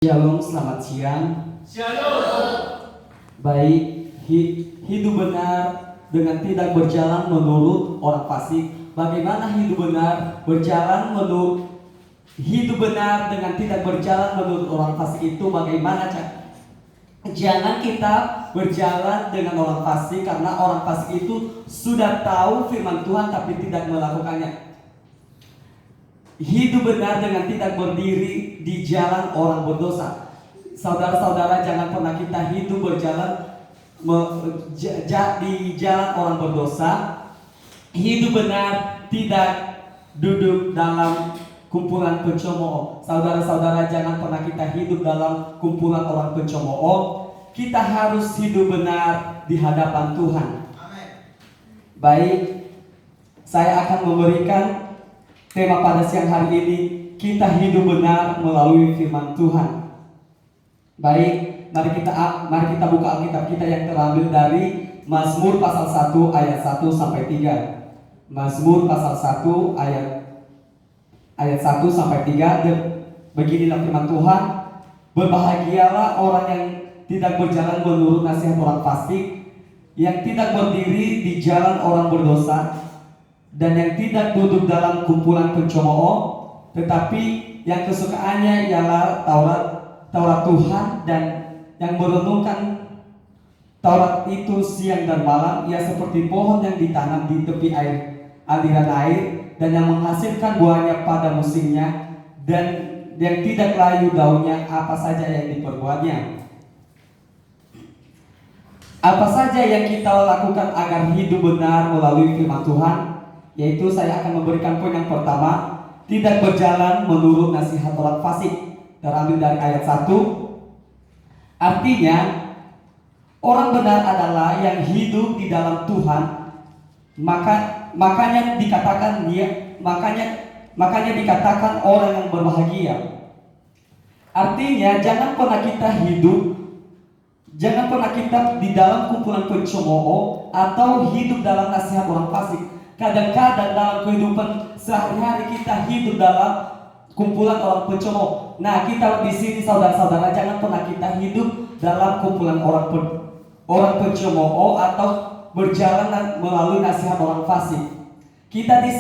Shalom, selamat siang. Shalom. Baik, hidup benar dengan tidak berjalan menurut orang fasik. Bagaimana hidup benar berjalan menurut hidup benar dengan tidak berjalan menurut orang fasik itu bagaimana? Jangan kita berjalan dengan orang fasik karena orang fasik itu sudah tahu firman Tuhan tapi tidak melakukannya. Hidup benar dengan tidak berdiri di jalan orang berdosa. Saudara-saudara, jangan pernah kita hidup berjalan di jalan orang berdosa. Hidup benar tidak duduk dalam kumpulan pencemooh. Saudara-saudara, jangan pernah kita hidup dalam kumpulan orang pencemooh. Kita harus hidup benar di hadapan Tuhan. Amin. Baik, saya akan memberikan tema pada siang hari ini, kita hidup benar melalui firman Tuhan. Baik, mari kita buka Alkitab kita yang terambil dari Mazmur pasal 1 ayat 1 sampai 3. Mazmur pasal 1 ayat 1 sampai 3. Dan beginilah firman Tuhan, berbahagialah orang yang tidak berjalan menurut nasihat orang fasik, yang tidak berdiri di jalan orang berdosa, dan yang tidak duduk dalam kumpulan pencemooh, tetapi yang kesukaannya ialah Taurat Tuhan, dan yang merenungkan Taurat itu siang dan malam. Ia seperti pohon yang ditanam di tepi aliran air, dan yang menghasilkan buahnya pada musimnya, dan yang tidak layu daunnya apa saja yang diperbuatnya. Apa saja yang kita lakukan agar hidup benar melalui firman Tuhan? Yaitu saya akan memberikan poin yang pertama, tidak berjalan menurut nasihat orang fasik. Terambil dari ayat 1. Artinya, orang benar adalah yang hidup di dalam Tuhan. Makanya dikatakan orang yang berbahagia. Artinya, jangan pernah kita di dalam kumpulan pencemooh atau hidup dalam nasihat orang fasik. Kadang-kadang dalam kehidupan sehari-hari kita hidup dalam kumpulan orang pencemooh. Nah, kita di sini saudara-saudara, jangan pernah kita hidup dalam kumpulan orang pencemooh atau berjalan melalui nasihat orang fasik. Kita di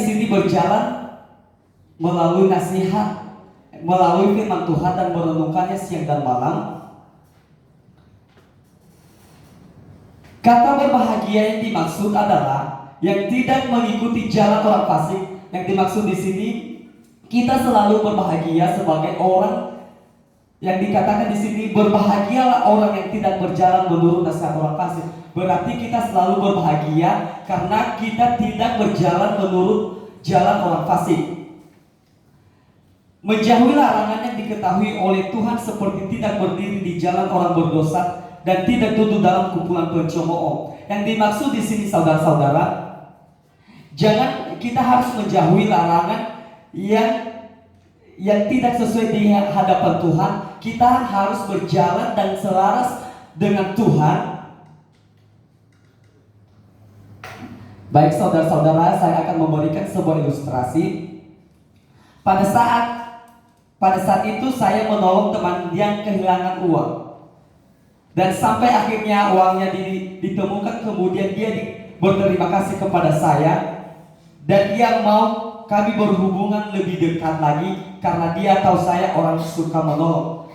sini berjalan melalui nasihat, melalui firman Tuhan dan merenungkannya siang dan malam. Kata berbahagia yang dimaksud adalah yang tidak mengikuti jalan orang fasik. Yang dimaksud di sini, kita selalu berbahagia sebagai orang yang dikatakan di sini, berbahagialah orang yang tidak berjalan menurut nasihat orang fasik. Berarti kita selalu berbahagia karena kita tidak berjalan menurut jalan orang fasik. Menjauhi larangan yang diketahui oleh Tuhan seperti tidak berdiri di jalan orang berdosa dan tidak duduk dalam kumpulan pencemooh. Yang dimaksud di sini saudara-saudara, kita harus menjauhi larangan yang tidak sesuai di hadapan Tuhan. Kita harus berjalan dan selaras dengan Tuhan. Baik saudara-saudara, saya akan memberikan sebuah ilustrasi. Pada saat itu saya menolong teman yang kehilangan uang. Dan sampai akhirnya uangnya ditemukan, kemudian dia berterima kasih kepada saya. Dan dia mau kami berhubungan lebih dekat lagi karena dia tahu saya orang suka menolong.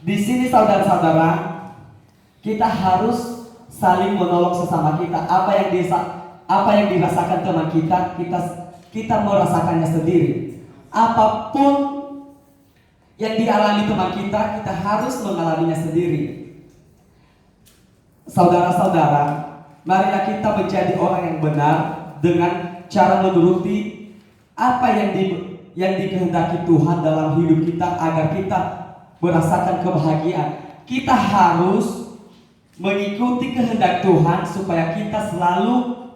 Di sini saudara-saudara, kita harus saling menolong sesama kita. Apa yang dirasakan teman kita merasakannya sendiri. Apapun yang dialami teman kita harus mengalaminya sendiri. Saudara-saudara, marilah kita menjadi orang yang benar dengan cara menuruti apa yang dikehendaki Tuhan dalam hidup kita agar kita merasakan kebahagiaan. Kita harus mengikuti kehendak Tuhan supaya kita selalu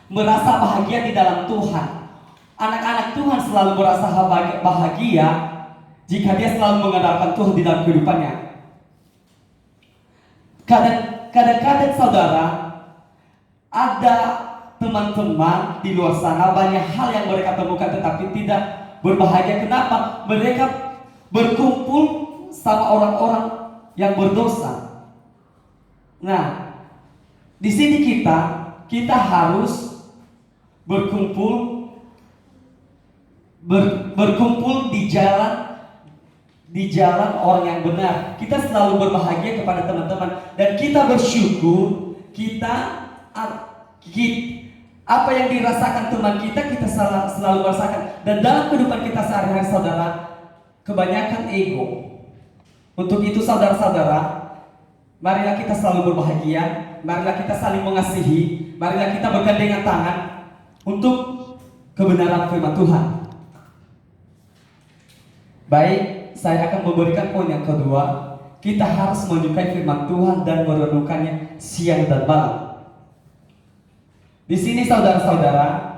merasa bahagia di dalam Tuhan. Anak-anak Tuhan selalu merasa bahagia jika dia selalu mengandalkan Tuhan di dalam kehidupannya. Kadang-kadang saudara, ada teman-teman di luar sana banyak hal yang mereka temukan tetapi tidak berbahagia. Kenapa? Mereka berkumpul sama orang-orang yang berdosa. Nah, di sini kita harus berkumpul berkumpul di jalan orang yang benar. Kita selalu berbahagia kepada teman-teman dan kita bersyukur apa yang dirasakan teman kita selalu merasakan. Dan dalam kehidupan kita sehari-hari, saudara, kebanyakan ego. Untuk itu, saudara-saudara, marilah kita selalu berbahagia, marilah kita saling mengasihi, marilah kita bergandengan tangan untuk kebenaran firman Tuhan. Baik, saya akan memberikan poin yang kedua. Kita harus menyukai firman Tuhan dan merenungkannya siang dan malam. Di sini, saudara-saudara,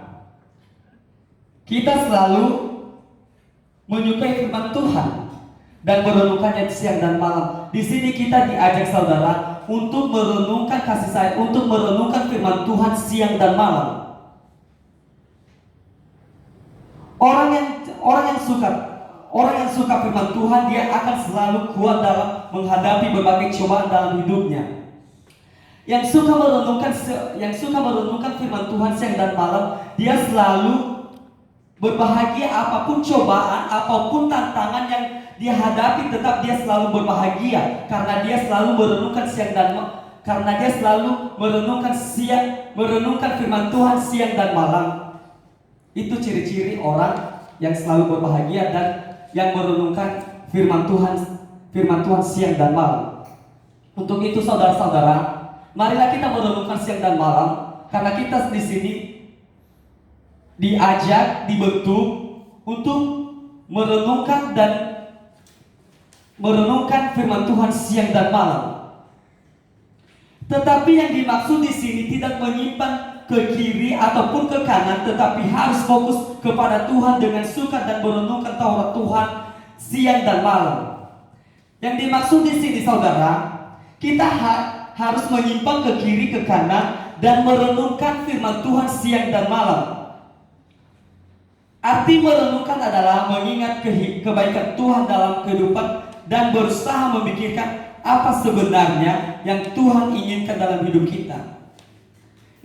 kita selalu menyukai firman Tuhan dan merenungkannya siang dan malam. Di sini kita diajak, saudara, untuk merenungkan kasih sayang, untuk merenungkan firman Tuhan siang dan malam. Orang yang suka firman Tuhan, dia akan selalu kuat dalam menghadapi berbagai cobaan dalam hidupnya. Yang suka merenungkan firman Tuhan siang dan malam, dia selalu berbahagia. Apapun cobaan, apapun tantangan yang dia hadapi, tetap dia selalu berbahagia karena dia selalu merenungkan siang dan malam. Karena dia selalu merenungkan firman Tuhan siang dan malam. Itu ciri-ciri orang yang selalu berbahagia dan yang merenungkan firman Tuhan siang dan malam. Untuk itu, saudara-saudara, marilah kita merenungkan siang dan malam, karena kita di sini dibentuk untuk merenungkan firman Tuhan siang dan malam. Tetapi yang dimaksud di sini tidak menyimpan ke kiri ataupun ke kanan, tetapi harus fokus kepada Tuhan dengan suka dan merenungkan Taurat Tuhan siang dan malam. Yang dimaksud di sini, saudara, kita harus menyimpang ke kiri ke kanan dan merenungkan firman Tuhan siang dan malam. Arti merenungkan adalah mengingat kebaikan Tuhan dalam kehidupan dan berusaha memikirkan apa sebenarnya yang Tuhan inginkan dalam hidup kita.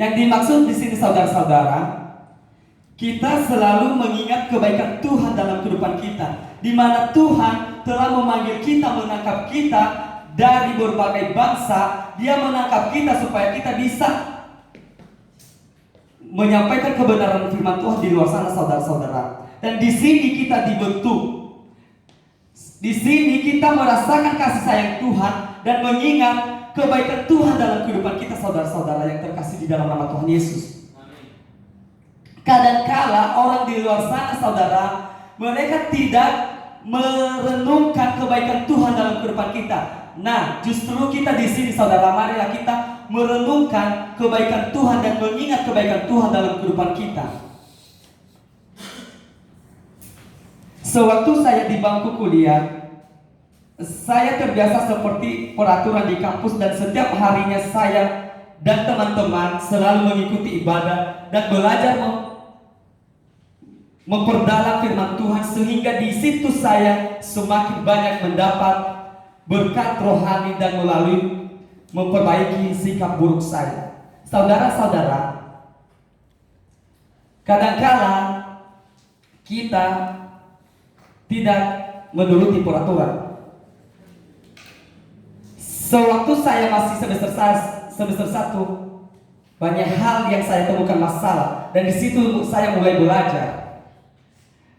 Yang dimaksud di sini, saudara-saudara, kita selalu mengingat kebaikan Tuhan dalam kehidupan kita, di mana Tuhan telah memanggil kita, menangkap kita dari berbagai bangsa. Dia menangkap kita supaya kita bisa menyampaikan kebenaran firman Tuhan di luar sana, saudara-saudara. Dan di sini kita dibentuk. Di sini kita merasakan kasih sayang Tuhan dan mengingat kebaikan Tuhan dalam kehidupan kita, saudara-saudara yang terkasih di dalam nama Tuhan Yesus. Kadangkala orang di luar sana, saudara, mereka tidak merenungkan kebaikan Tuhan dalam kehidupan kita. Nah, justru kita di sini, saudara, marilah kita merenungkan kebaikan Tuhan dan mengingat kebaikan Tuhan dalam kehidupan kita. Sewaktu saya di bangku kuliah, saya terbiasa seperti peraturan di kampus dan setiap harinya saya dan teman-teman selalu mengikuti ibadah dan belajar memperdalam firman Tuhan, sehingga di situ saya semakin banyak mendapat berkat rohani dan melalui memperbaiki sikap buruk saya. Saudara-saudara, kadangkala kita tidak menuruti peraturan. Sewaktu saya masih semester 1, banyak hal yang saya temukan masalah, dan di situ saya mulai belajar.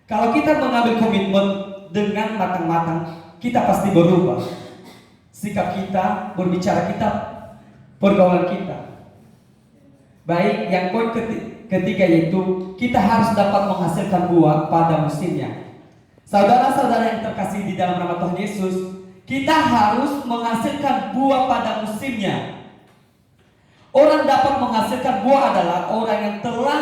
Kalau kita mengambil komitmen dengan matang-matang, kita pasti berubah. Sikap kita, berbicara kita, pergaulan kita. Baik, yang poin ketiga yaitu kita harus dapat menghasilkan buah pada musimnya. Saudara-saudara yang terkasih di dalam nama Tuhan Yesus, kita harus menghasilkan buah pada musimnya. Orang dapat menghasilkan buah adalah orang yang telah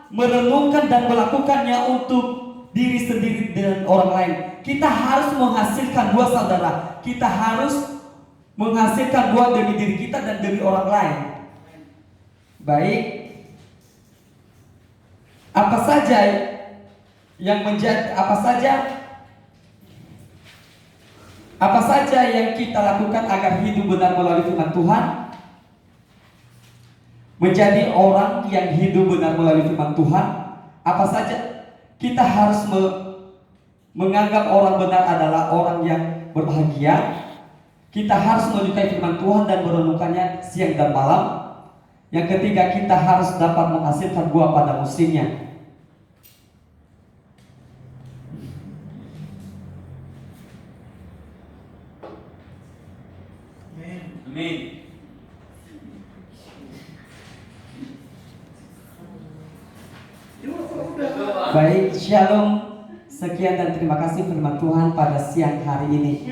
merenungkan dan melakukannya untuk diri sendiri dan orang lain. Kita harus menghasilkan buah, saudara. Kita harus menghasilkan buah demi diri kita dan demi orang lain. Baik, apa saja yang menjadi apa saja yang kita lakukan agar hidup benar melalui firman Tuhan? Menjadi orang yang hidup benar melalui firman Tuhan, apa saja kita harus menganggap orang benar adalah orang yang berbahagia. Kita harus menyukai firman Tuhan dan merenungkannya siang dan malam. Yang ketiga, kita harus dapat menghasilkan buah pada musimnya. Amin. Baik, shalom. Sekian dan terima kasih firman Tuhan pada siang hari ini.